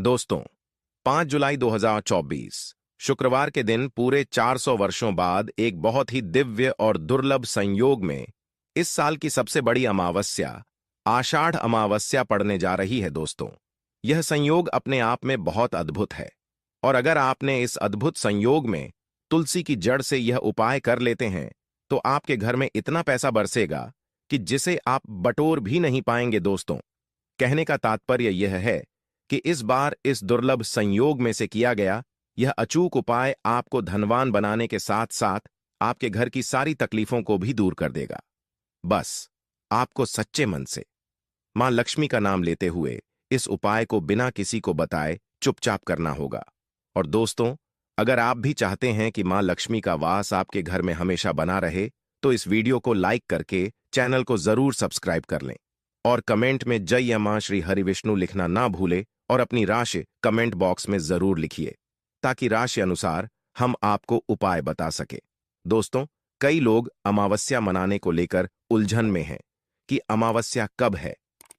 दोस्तों, 5 जुलाई 2024 शुक्रवार के दिन पूरे 400 वर्षों बाद एक बहुत ही दिव्य और दुर्लभ संयोग में इस साल की सबसे बड़ी अमावस्या आषाढ़ अमावस्या पड़ने जा रही है। दोस्तों, यह संयोग अपने आप में बहुत अद्भुत है और अगर आपने इस अद्भुत संयोग में तुलसी की जड़ से यह उपाय कर लेते हैं तो आपके घर में इतना पैसा बरसेगा कि जिसे आप बटोर भी नहीं पाएंगे। दोस्तों, कहने का तात्पर्य यह है कि इस बार इस दुर्लभ संयोग में से किया गया यह अचूक उपाय आपको धनवान बनाने के साथ साथ आपके घर की सारी तकलीफों को भी दूर कर देगा। बस आपको सच्चे मन से मां लक्ष्मी का नाम लेते हुए इस उपाय को बिना किसी को बताए चुपचाप करना होगा। और दोस्तों, अगर आप भी चाहते हैं कि मां लक्ष्मी का वास आपके घर में हमेशा बना रहे तो इस वीडियो को लाइक करके चैनल को जरूर सब्सक्राइब कर लें और कमेंट में जय या मां श्री हरि विष्णु लिखना ना भूले और अपनी राशि कमेंट बॉक्स में जरूर लिखिए ताकि राशि अनुसार हम आपको उपाय बता सके। दोस्तों, कई लोग अमावस्या मनाने को लेकर उलझन में हैं कि अमावस्या कब है।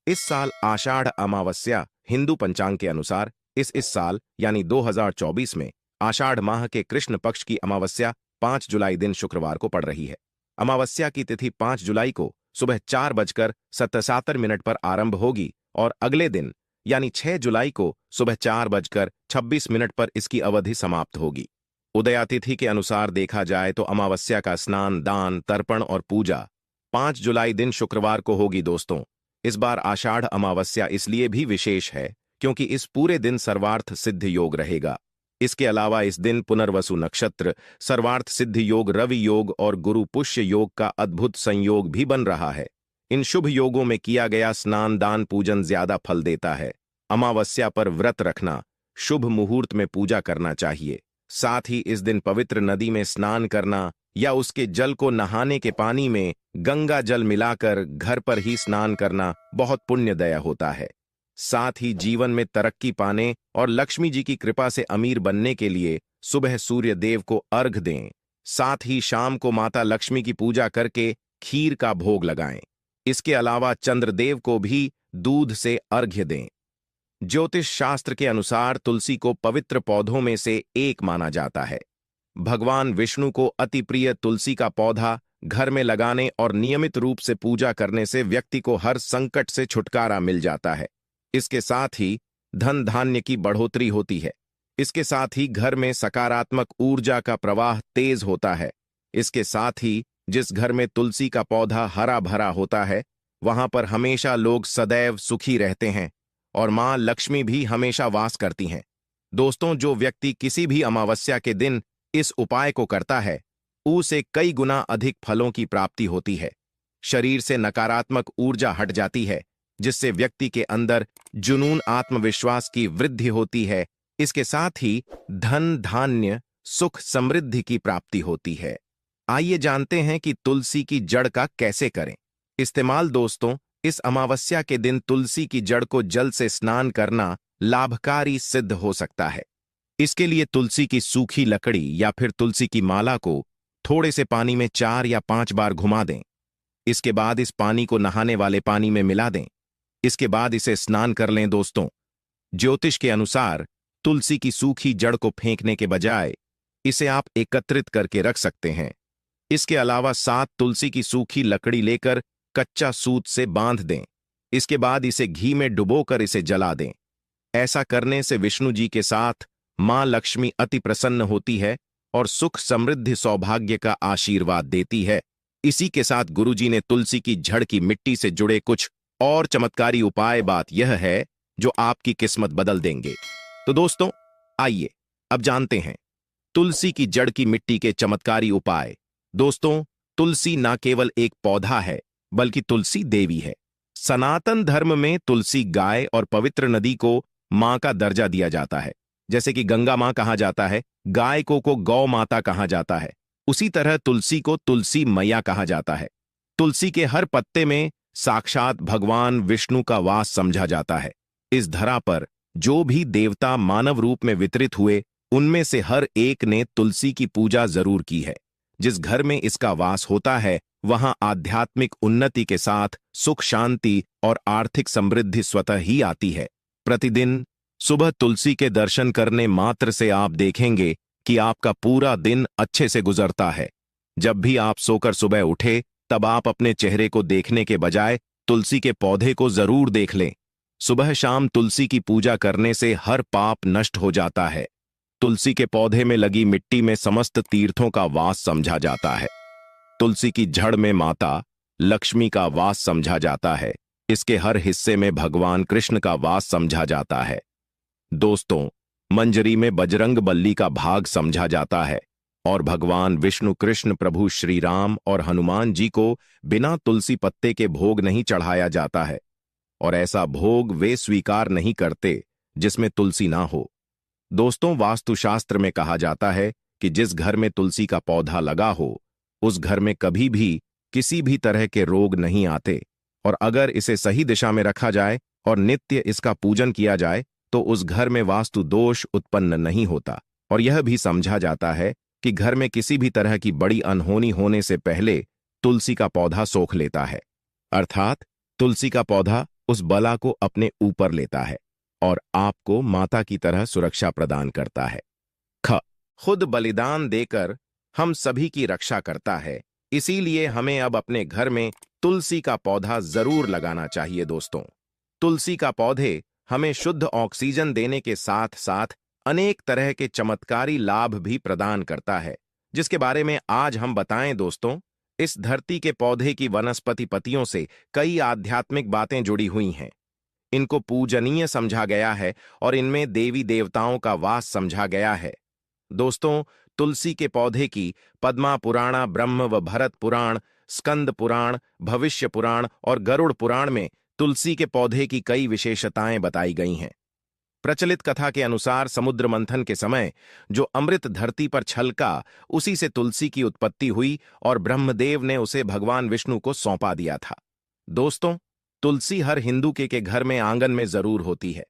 इस साल आषाढ़ अमावस्या हिंदू पंचांग के अनुसार इस साल यानी 2024 में आषाढ़ माह के कृष्ण पक्ष की अमावस्या 5 जुलाई दिन शुक्रवार को पड़ रही है। अमावस्या की तिथि 5 जुलाई को सुबह 4:77 पर आरंभ होगी और अगले दिन यानी 6 जुलाई को सुबह 4:26 पर इसकी अवधि समाप्त होगी। उदयातिथि के अनुसार देखा जाए तो अमावस्या का स्नान, दान, तर्पण और पूजा 5 जुलाई दिन शुक्रवार को होगी। दोस्तों, इस बार आषाढ़ अमावस्या इसलिए भी विशेष है क्योंकि इस पूरे दिन सर्वार्थ सिद्ध योग रहेगा। इसके अलावा इस दिन पुनर्वसु नक्षत्र, सर्वार्थ सिद्ध योग, रवि योग और गुरु पुष्य योग का अद्भुत संयोग भी बन रहा है। इन शुभ योगों में किया गया स्नान, दान, पूजन ज्यादा फल देता है। अमावस्या पर व्रत रखना, शुभ मुहूर्त में पूजा करना चाहिए। साथ ही इस दिन पवित्र नदी में स्नान करना या उसके जल को नहाने के पानी में गंगा जल मिलाकर घर पर ही स्नान करना बहुत पुण्यदय होता है। साथ ही जीवन में तरक्की पाने और लक्ष्मी जी की कृपा से अमीर बनने के लिए सुबह सूर्य देव को अर्घ दें। साथ ही शाम को माता लक्ष्मी की पूजा करके खीर का भोग लगाएं। इसके अलावा चंद्रदेव को भी दूध से अर्घ्य दें। ज्योतिष शास्त्र के अनुसार तुलसी को पवित्र पौधों में से एक माना जाता है। भगवान विष्णु को अति प्रिय तुलसी का पौधा घर में लगाने और नियमित रूप से पूजा करने से व्यक्ति को हर संकट से छुटकारा मिल जाता है। इसके साथ ही धन धान्य की बढ़ोतरी होती है। इसके साथ ही घर में सकारात्मक ऊर्जा का प्रवाह तेज होता है। इसके साथ ही जिस घर में तुलसी का पौधा हरा भरा होता है वहां पर हमेशा लोग सदैव सुखी रहते हैं और मां लक्ष्मी भी हमेशा वास करती हैं। दोस्तों, जो व्यक्ति किसी भी अमावस्या के दिन इस उपाय को करता है उसे कई गुना अधिक फलों की प्राप्ति होती है। शरीर से नकारात्मक ऊर्जा हट जाती है जिससे व्यक्ति के अंदर जुनून, आत्मविश्वास की वृद्धि होती है। इसके साथ ही धन, धान्य, सुख, समृद्धि की प्राप्ति होती है। आइए जानते हैं कि तुलसी की जड़ का कैसे करें इस्तेमाल। दोस्तों, इस अमावस्या के दिन तुलसी की जड़ को जल से स्नान करना लाभकारी सिद्ध हो सकता है। इसके लिए तुलसी की सूखी लकड़ी या फिर तुलसी की माला को थोड़े से पानी में 4 या 5 बार घुमा दें। इसके बाद इस पानी को नहाने वाले पानी में मिला दें। इसके बाद इसे स्नान कर लें। दोस्तों, ज्योतिष के अनुसार तुलसी की सूखी जड़ को फेंकने के बजाय इसे आप एकत्रित करके रख सकते हैं। इसके अलावा 7 तुलसी की सूखी लकड़ी लेकर कच्चा सूत से बांध दें। इसके बाद इसे घी में डुबोकर इसे जला दें। ऐसा करने से विष्णु जी के साथ मां लक्ष्मी अति प्रसन्न होती है और सुख, समृद्धि, सौभाग्य का आशीर्वाद देती है। इसी के साथ गुरुजी ने तुलसी की जड़ की मिट्टी से जुड़े कुछ और चमत्कारी उपाय बात यह है जो आपकी किस्मत बदल देंगे। तो दोस्तों, आइए अब जानते हैं तुलसी की जड़ की मिट्टी के चमत्कारी उपाय। दोस्तों, तुलसी न केवल एक पौधा है बल्कि तुलसी देवी है। सनातन धर्म में तुलसी गाय और पवित्र नदी को मां का दर्जा दिया जाता है। जैसे कि गंगा मां कहा जाता है, गाय को गौ माता कहा जाता है, उसी तरह तुलसी को तुलसी मैया कहा जाता है। तुलसी के हर पत्ते में साक्षात भगवान विष्णु का वास समझा जाता है। इस धरा पर जो भी देवता मानव रूप में वितरित हुए उनमें से हर एक ने तुलसी की पूजा जरूर की है। जिस घर में इसका वास होता है वहां आध्यात्मिक उन्नति के साथ सुख, शांति और आर्थिक समृद्धि स्वतः ही आती है। प्रतिदिन सुबह तुलसी के दर्शन करने मात्र से आप देखेंगे कि आपका पूरा दिन अच्छे से गुजरता है। जब भी आप सोकर सुबह उठे, तब आप अपने चेहरे को देखने के बजाय तुलसी के पौधे को जरूर देख लें। सुबह शाम तुलसी की पूजा करने से हर पाप नष्ट हो जाता है। तुलसी के पौधे में लगी मिट्टी में समस्त तीर्थों का वास समझा जाता है। तुलसी की जड़ में माता लक्ष्मी का वास समझा जाता है। इसके हर हिस्से में भगवान कृष्ण का वास समझा जाता है। दोस्तों, मंजरी में बजरंग बल्ली का भाग समझा जाता है और भगवान विष्णु, कृष्ण, प्रभु श्री राम और हनुमान जी को बिना तुलसी पत्ते के भोग नहीं चढ़ाया जाता है, और ऐसा भोग वे स्वीकार नहीं करते जिसमें तुलसी ना हो। दोस्तों, वास्तुशास्त्र में कहा जाता है कि जिस घर में तुलसी का पौधा लगा हो, उस घर में कभी भी किसी भी तरह के रोग नहीं आते, और अगर इसे सही दिशा में रखा जाए और नित्य इसका पूजन किया जाए तो उस घर में वास्तु दोष उत्पन्न नहीं होता। और यह भी समझा जाता है कि घर में किसी भी तरह की बड़ी अनहोनी होने से पहले तुलसी का पौधा सोख लेता है, अर्थात तुलसी का पौधा उस बला को अपने ऊपर लेता है और आपको माता की तरह सुरक्षा प्रदान करता है। खुद बलिदान देकर हम सभी की रक्षा करता है, इसीलिए हमें अब अपने घर में तुलसी का पौधा जरूर लगाना चाहिए। दोस्तों, तुलसी का पौधे हमें शुद्ध ऑक्सीजन देने के साथ साथ अनेक तरह के चमत्कारी लाभ भी प्रदान करता है, जिसके बारे में आज हम बताएं। दोस्तों, इस धरती के पौधे की वनस्पति पत्तियों से कई आध्यात्मिक बातें जुड़ी हुई हैं। इनको पूजनीय समझा गया है और इनमें देवी देवताओं का वास समझा गया है। दोस्तों, तुलसी के पौधे की पद्मा पुराण, ब्रह्म व भरत पुराण, स्कंद पुराण, भविष्य पुराण और गरुड़ पुराण में तुलसी के पौधे की कई विशेषताएं बताई गई हैं। प्रचलित कथा के अनुसार समुद्र मंथन के समय जो अमृत धरती पर छलका, उसी से तुलसी की उत्पत्ति हुई और ब्रह्मदेव ने उसे भगवान विष्णु को सौंपा दिया था। दोस्तों, तुलसी हर हिंदू के घर में आंगन में जरूर होती है।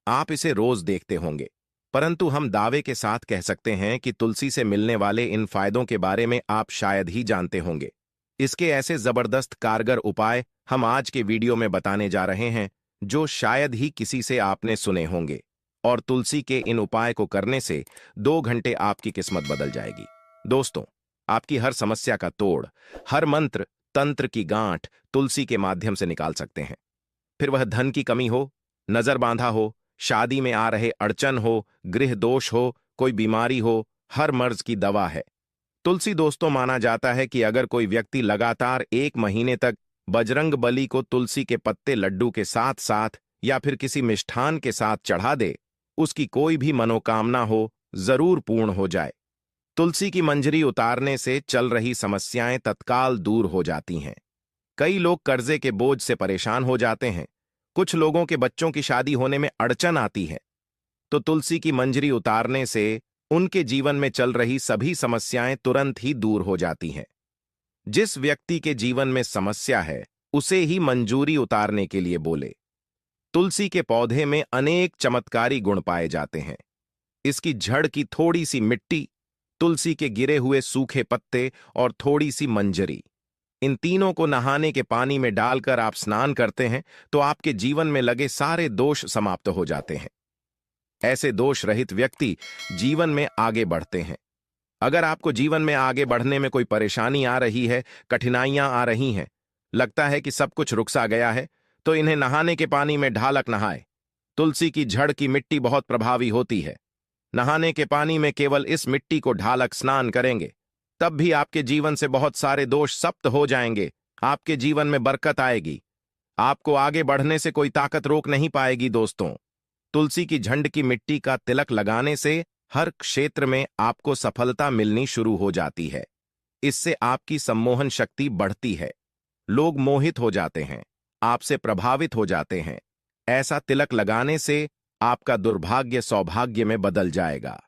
आप इसे रोज देखते होंगे, परंतु हम दावे के साथ कह सकते हैं कि तुलसी से मिलने वाले इन फायदों के बारे में आप शायद ही जानते होंगे। इसके ऐसे जबरदस्त कारगर उपाय हम आज के वीडियो में बताने जा रहे हैं, जो शायद ही किसी से आपने सुने होंगे, और तुलसी के इन उपाय को करने से 2 घंटे आपकी किस्मत बदल जाएगी। दोस्तों, आपकी हर समस्या का तोड़, हर मंत्र तंत्र की गांठ तुलसी के माध्यम से निकाल सकते हैं। फिर वह धन की कमी हो, नजर बांधा हो, शादी में आ रहे अड़चन हो, गृह दोष हो, कोई बीमारी हो, हर मर्ज की दवा है तुलसी। दोस्तों, माना जाता है कि अगर कोई व्यक्ति लगातार 1 महीने तक बजरंग बली को तुलसी के पत्ते लड्डू के साथ साथ या फिर किसी मिष्ठान के साथ चढ़ा दे, उसकी कोई भी मनोकामना हो जरूर पूर्ण हो जाए। तुलसी की मंजरी उतारने से चल रही समस्याएं तत्काल दूर हो जाती हैं। कई लोग कर्जे के बोझ से परेशान हो जाते हैं, कुछ लोगों के बच्चों की शादी होने में अड़चन आती है, तो तुलसी की मंजरी उतारने से उनके जीवन में चल रही सभी समस्याएं तुरंत ही दूर हो जाती हैं। जिस व्यक्ति के जीवन में समस्या है, उसे ही मंजूरी उतारने के लिए बोले। तुलसी के पौधे में अनेक चमत्कारी गुण पाए जाते हैं। इसकी जड़ की थोड़ी सी मिट्टी, तुलसी के गिरे हुए सूखे पत्ते और थोड़ी सी मंजरी, इन तीनों को नहाने के पानी में डालकर आप स्नान करते हैं तो आपके जीवन में लगे सारे दोष समाप्त हो जाते हैं। ऐसे दोष रहित व्यक्ति जीवन में आगे बढ़ते हैं। अगर आपको जीवन में आगे बढ़ने में कोई परेशानी आ रही है, कठिनाइयां आ रही हैं, लगता है कि सब कुछ रुकसा गया है, तो इन्हें नहाने के पानी में ढालक नहाए। तुलसी की जड़ की मिट्टी बहुत प्रभावी होती है। नहाने के पानी में केवल इस मिट्टी को ढालक स्नान करेंगे, तब भी आपके जीवन से बहुत सारे दोष समाप्त हो जाएंगे। आपके जीवन में बरकत आएगी। आपको आगे बढ़ने से कोई ताकत रोक नहीं पाएगी। दोस्तों, तुलसी की झंड की मिट्टी का तिलक लगाने से हर क्षेत्र में आपको सफलता मिलनी शुरू हो जाती है। इससे आपकी सम्मोहन शक्ति बढ़ती है, लोग मोहित हो जाते हैं, आपसे प्रभावित हो जाते हैं। ऐसा तिलक लगाने से आपका दुर्भाग्य सौभाग्य में बदल जाएगा।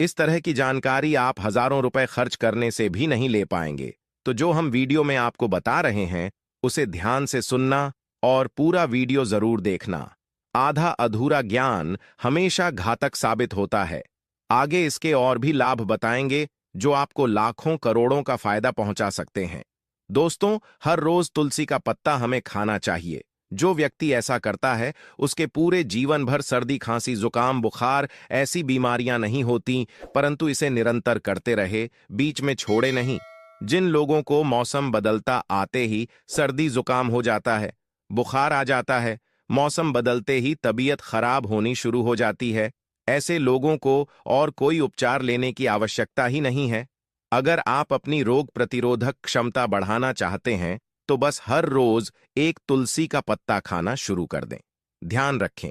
इस तरह की जानकारी आप हजारों रुपए खर्च करने से भी नहीं ले पाएंगे। तो जो हम वीडियो में आपको बता रहे हैं, उसे ध्यान से सुनना और पूरा वीडियो जरूर देखना। आधा अधूरा ज्ञान हमेशा घातक साबित होता है। आगे इसके और भी लाभ बताएंगे जो आपको लाखों करोड़ों का फायदा पहुंचा सकते हैं। दोस्तों, हर रोज तुलसी का पत्ता हमें खाना चाहिए। जो व्यक्ति ऐसा करता है उसके पूरे जीवन भर सर्दी खांसी जुकाम बुखार ऐसी बीमारियां नहीं होती, परंतु इसे निरंतर करते रहे, बीच में छोड़े नहीं। जिन लोगों को मौसम बदलता आते ही सर्दी जुकाम हो जाता है, बुखार आ जाता है, मौसम बदलते ही तबीयत खराब होनी शुरू हो जाती है, ऐसे लोगों को और कोई उपचार लेने की आवश्यकता ही नहीं है। अगर आप अपनी रोग प्रतिरोधक क्षमता बढ़ाना चाहते हैं तो बस हर रोज एक तुलसी का पत्ता खाना शुरू कर दें। ध्यान रखें,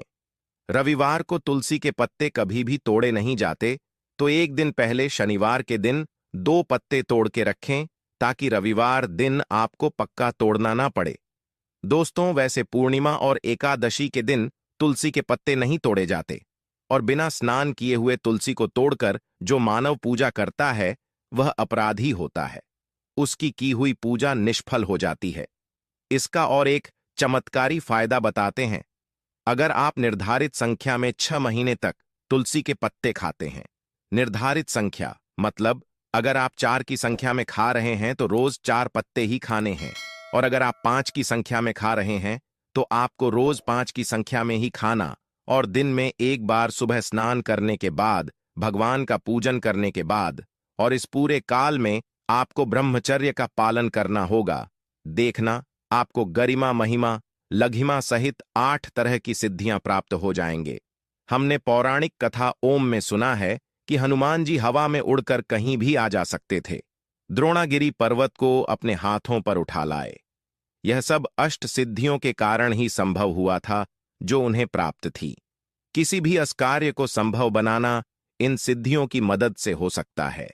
रविवार को तुलसी के पत्ते कभी भी तोड़े नहीं जाते, तो एक दिन पहले शनिवार के दिन 2 पत्ते तोड़ के रखें ताकि रविवार दिन आपको पक्का तोड़ना ना पड़े। दोस्तों, वैसे पूर्णिमा और एकादशी के दिन तुलसी के पत्ते नहीं तोड़े जाते और बिना स्नान किए हुए तुलसी को तोड़कर जो मानव पूजा करता है वह अपराधी होता है, उसकी की हुई पूजा निष्फल हो जाती है। इसका और एक चमत्कारी फायदा बताते हैं। अगर आप निर्धारित संख्या में 6 महीने तक तुलसी के पत्ते खाते हैं, निर्धारित संख्या मतलब अगर आप 4 की संख्या में खा रहे हैं तो रोज 4 पत्ते ही खाने हैं, और अगर आप 5 की संख्या में खा रहे हैं तो आपको रोज 5 की संख्या में ही खाना, और दिन में एक बार सुबह स्नान करने के बाद, भगवान का पूजन करने के बाद, और इस पूरे काल में आपको ब्रह्मचर्य का पालन करना होगा। देखना, आपको गरिमा महिमा लघिमा सहित 8 तरह की सिद्धियां प्राप्त हो जाएंगे। हमने पौराणिक कथा ओम में सुना है कि हनुमान जी हवा में उड़कर कहीं भी आ जा सकते थे, द्रोणागिरी पर्वत को अपने हाथों पर उठा लाए। यह सब अष्ट सिद्धियों के कारण ही संभव हुआ था जो उन्हें प्राप्त थी। किसी भी असकार्य को संभव बनाना इन सिद्धियों की मदद से हो सकता है।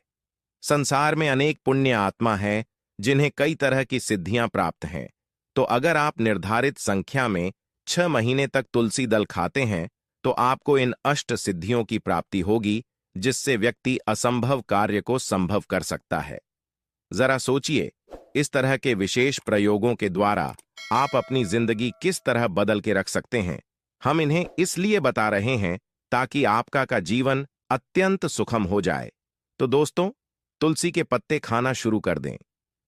संसार में अनेक पुण्य आत्मा हैं जिन्हें कई तरह की सिद्धियां प्राप्त हैं, तो अगर आप निर्धारित संख्या में 6 महीने तक तुलसी दल खाते हैं तो आपको इन अष्ट सिद्धियों की प्राप्ति होगी, जिससे व्यक्ति असंभव कार्य को संभव कर सकता है। जरा सोचिए, इस तरह के विशेष प्रयोगों के द्वारा आप अपनी जिंदगी किस तरह बदल के रख सकते हैं। हम इन्हें इसलिए बता रहे हैं ताकि आपका का जीवन अत्यंत सुखम हो जाए। तो दोस्तों, तुलसी के पत्ते खाना शुरू कर दें।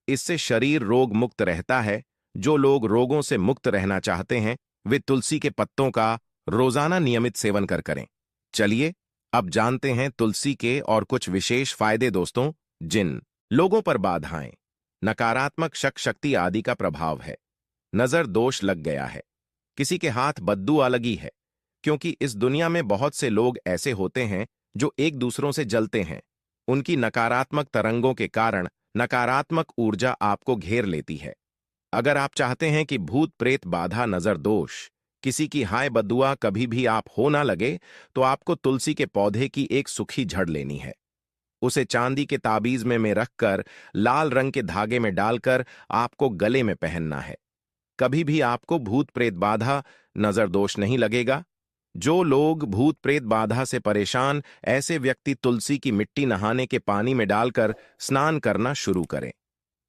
इससे शरीर रोग मुक्त रहता है। जो लोग रोगों से मुक्त रहना चाहते हैं वे तुलसी के पत्तों का रोजाना नियमित सेवन करें। चलिए अब जानते हैं तुलसी के और कुछ विशेष फायदे। दोस्तों, जिन लोगों पर बाधाएं, नकारात्मक शक्ति आदि का प्रभाव है, नजर दोष लग गया है, किसी के हाथ बद्दुआ लगी है, क्योंकि इस दुनिया में बहुत से लोग ऐसे होते हैं जो एक दूसरों से जलते हैं। उनकी नकारात्मक तरंगों के कारण नकारात्मक ऊर्जा आपको घेर लेती है। अगर आप चाहते हैं कि भूत प्रेत बाधा नजर दोष किसी की हाय बद्दुआ कभी भी आप हो ना लगे, तो आपको तुलसी के पौधे की एक सूखी झड़ लेनी है। उसे चांदी के ताबीज में रखकर लाल रंग के धागे में डालकर आपको गले में पहनना है। कभी भी आपको भूत प्रेत बाधा नजर दोष नहीं लगेगा। जो लोग भूत प्रेत बाधा से परेशान, ऐसे व्यक्ति तुलसी की मिट्टी नहाने के पानी में डालकर स्नान करना शुरू करें।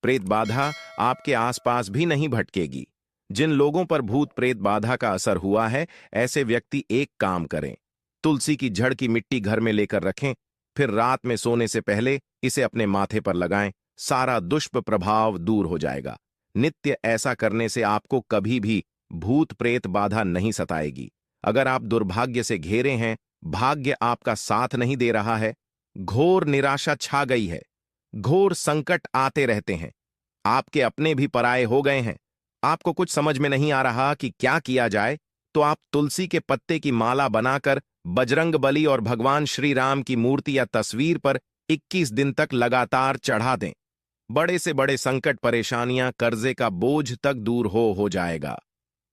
प्रेत बाधा आपके आसपास भी नहीं भटकेगी। जिन लोगों पर भूत प्रेत बाधा का असर हुआ है, ऐसे व्यक्ति एक काम करें, तुलसी की जड़ की मिट्टी घर में लेकर रखें, फिर रात में सोने से पहले इसे अपने माथे पर लगाएं। सारा दुष्प्रभाव दूर हो जाएगा। नित्य ऐसा करने से आपको कभी भी भूत प्रेत बाधा नहीं सताएगी। अगर आप दुर्भाग्य से घेरे हैं, भाग्य आपका साथ नहीं दे रहा है, घोर निराशा छा गई है, घोर संकट आते रहते हैं, आपके अपने भी पराये हो गए हैं, आपको कुछ समझ में नहीं आ रहा कि क्या किया जाए, तो आप तुलसी के पत्ते की माला बनाकर बजरंगबली और भगवान श्री राम की मूर्ति या तस्वीर पर 21 दिन तक लगातार चढ़ा दें। बड़े से बड़े संकट, परेशानियां, कर्जे का बोझ तक दूर हो जाएगा।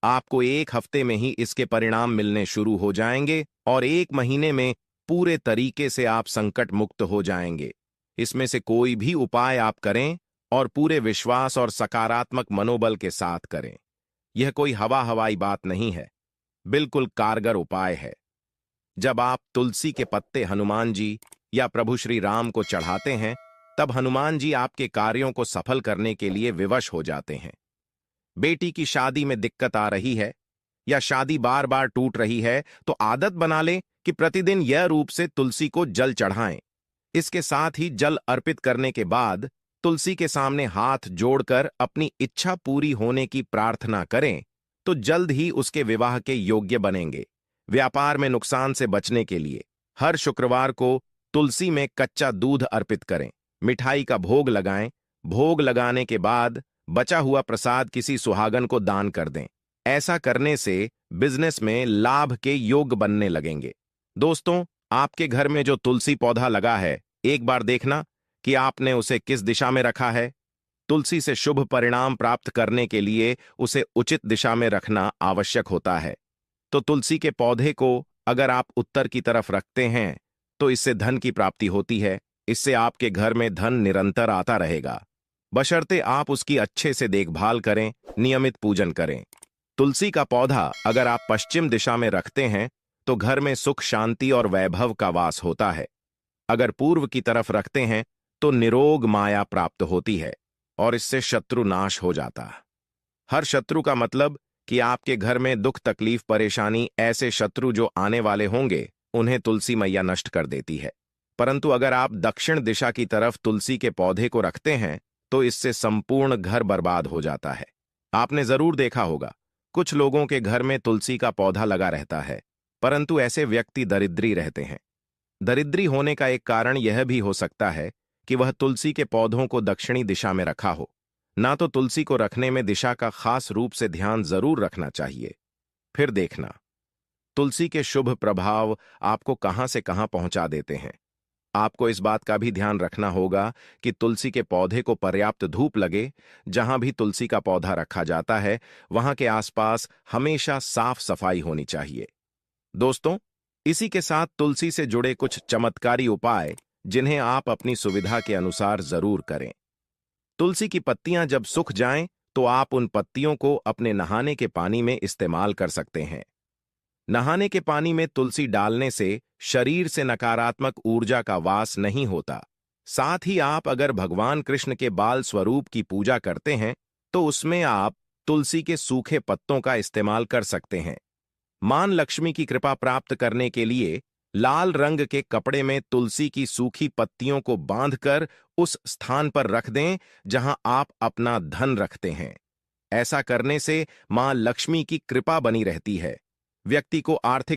आपको 1 हफ्ते में ही इसके परिणाम मिलने शुरू हो जाएंगे और 1 महीने में पूरे तरीके से आप संकट मुक्त हो जाएंगे। इसमें से कोई भी उपाय आप करें और पूरे विश्वास और सकारात्मक मनोबल के साथ करें। यह कोई हवाई बात नहीं है, बिल्कुल कारगर उपाय है। जब आप तुलसी के पत्ते हनुमान जी या प्रभु श्री राम को चढ़ाते हैं, तब हनुमान जी आपके कार्यों को सफल करने के लिए विवश हो जाते हैं। बेटी की शादी में दिक्कत आ रही है या शादी बार बार टूट रही है, तो आदत बना लें कि प्रतिदिन यह रूप से तुलसी को जल चढ़ाएं। इसके साथ ही जल अर्पित करने के बाद तुलसी के सामने हाथ जोड़कर अपनी इच्छा पूरी होने की प्रार्थना करें। तो जल्द ही उसके विवाह के योग्य बनेंगे। व्यापार में नुकसान से बचने के लिए हर शुक्रवार को तुलसी में कच्चा दूध अर्पित करें, मिठाई का भोग लगाएं। भोग लगाने के बाद बचा हुआ प्रसाद किसी सुहागन को दान कर दें। ऐसा करने से बिजनेस में लाभ के योग बनने लगेंगे। दोस्तों, आपके घर में जो तुलसी पौधा लगा है, एक बार देखना कि आपने उसे किस दिशा में रखा है। तुलसी से शुभ परिणाम प्राप्त करने के लिए उसे उचित दिशा में रखना आवश्यक होता है। तो तुलसी के पौधे को अगर आप उत्तर की तरफ रखते हैं तो इससे धन की प्राप्ति होती है। इससे आपके घर में धन निरंतर आता रहेगा, बशर्ते आप उसकी अच्छे से देखभाल करें, नियमित पूजन करें। तुलसी का पौधा अगर आप पश्चिम दिशा में रखते हैं तो घर में सुख, शांति और वैभव का वास होता है। अगर पूर्व की तरफ रखते हैं तो निरोग माया प्राप्त होती है और इससे शत्रु नाश हो जाता है। हर शत्रु का मतलब कि आपके घर में दुख, तकलीफ, परेशानी, ऐसे शत्रु जो आने वाले होंगे उन्हें तुलसी मैया नष्ट कर देती है। परंतु अगर आप दक्षिण दिशा की तरफ तुलसी के पौधे को रखते हैं तो इससे संपूर्ण घर बर्बाद हो जाता है। आपने जरूर देखा होगा, कुछ लोगों के घर में तुलसी का पौधा लगा रहता है, परंतु ऐसे व्यक्ति दरिद्री रहते हैं। दरिद्री होने का एक कारण यह भी हो सकता है कि वह तुलसी के पौधों को दक्षिणी दिशा में रखा हो। ना तो तुलसी को रखने में दिशा का खास रूप से ध्यान जरूर रखना चाहिए। फिर देखना, तुलसी के शुभ प्रभाव आपको कहां से कहां पहुंचा देते हैं। आपको इस बात का भी ध्यान रखना होगा कि तुलसी के पौधे को पर्याप्त धूप लगे। जहां भी तुलसी का पौधा रखा जाता है वहां के आसपास हमेशा साफ सफाई होनी चाहिए। दोस्तों, इसी के साथ तुलसी से जुड़े कुछ चमत्कारी उपाय जिन्हें आप अपनी सुविधा के अनुसार जरूर करें। तुलसी की पत्तियां जब सूख जाएं तो आप उन पत्तियों को अपने नहाने के पानी में इस्तेमाल कर सकते हैं। नहाने के पानी में तुलसी डालने से शरीर से नकारात्मक ऊर्जा का वास नहीं होता। साथ ही आप अगर भगवान कृष्ण के बाल स्वरूप की पूजा करते हैं तो उसमें आप तुलसी के सूखे पत्तों का इस्तेमाल कर सकते हैं। मां लक्ष्मी की कृपा प्राप्त करने के लिए लाल रंग के कपड़े में तुलसी की सूखी पत्तियों को बांधकर उस स्थान पर रख दें जहां आप अपना धन रखते हैं। ऐसा करने से मां लक्ष्मी की कृपा बनी रहती है। व्यक्ति को आर्थिक